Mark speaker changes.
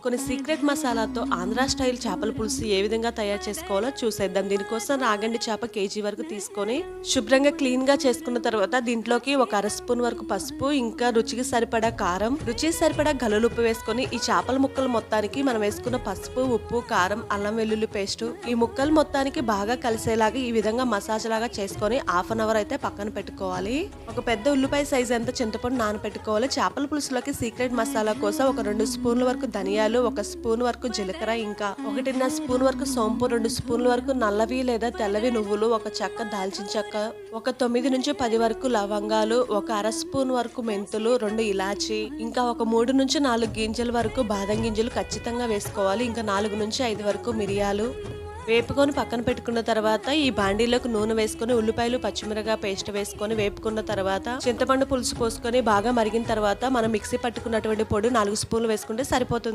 Speaker 1: కొన్ని సీక్రెట్ మసాలాతో ఆంధ్ర స్టైల్ చేపల పులుసు ఏ విధంగా తయారు చేసుకోవాలో చూసేద్దాం. దీనికోసం రాగండి చేప కేజీ వరకు తీసుకొని శుభ్రంగా క్లీన్ గా చేసుకున్న తర్వాత దీంట్లోకి ఒక అర స్పూన్ వరకు పసుపు, ఇంకా రుచికి సరిపడా కారం, రుచికి సరిపడా గల్లులుప్పు వేసుకొని ఈ చేపల ముక్కలు మొత్తానికి మనం వేసుకున్న పసుపు, ఉప్పు, కారం, అల్లం వెల్లుల్లి పేస్ట్ ఈ ముక్కలు మొత్తానికి బాగా కలిసేలాగా ఈ విధంగా మసాజ్ లాగా చేసుకొని హాఫ్ అన్ అవర్ అయితే పక్కన పెట్టుకోవాలి. ఒక పెద్ద ఉల్లిపాయ సైజ్ ఎంత చింతపండు నానబెట్టుకోవాలి. చేపల పులుసులోకి సీక్రెట్ మసాలా కోసం ఒక 2 స్పూన్ల వరకు ధనియాలు, 1 స్పూన్ వరకు జీలకర్ర, ఇంకా 1.5 స్పూన్ వరకు సోంపు, 2 స్పూన్ల వరకు నల్లవి లేదా తెల్లవి నువ్వులు, ఒక చెక్క దాల్చిన చెక్క, ఒక 9 నుంచి 10 వరకు లవంగాలు, ఒక అర స్పూన్ వరకు మెంతులు, 2 ఇలాచి, ఇంకా ఒక 3 నుంచి 4 గింజల వరకు బాదం గింజలు ఖచ్చితంగా వేసుకోవాలి. ఇంకా 4 నుంచి 5 వరకు మిరియాలు వేపుకొని పక్కన పెట్టుకున్న తర్వాత ఈ బాండీలోకి నూనె వేసుకొని ఉల్లిపాయలు, పచ్చిమిరపకాయ పేస్ట్ వేసుకొని వేపుకున్న తర్వాత చింతపండు పులుసు పోసుకొని బాగా మరిగిన తర్వాత మనం మిక్సీ పట్టుకున్నటువంటి పొడి 4 స్పూన్లు వేసుకుంటే సరిపోతుంది.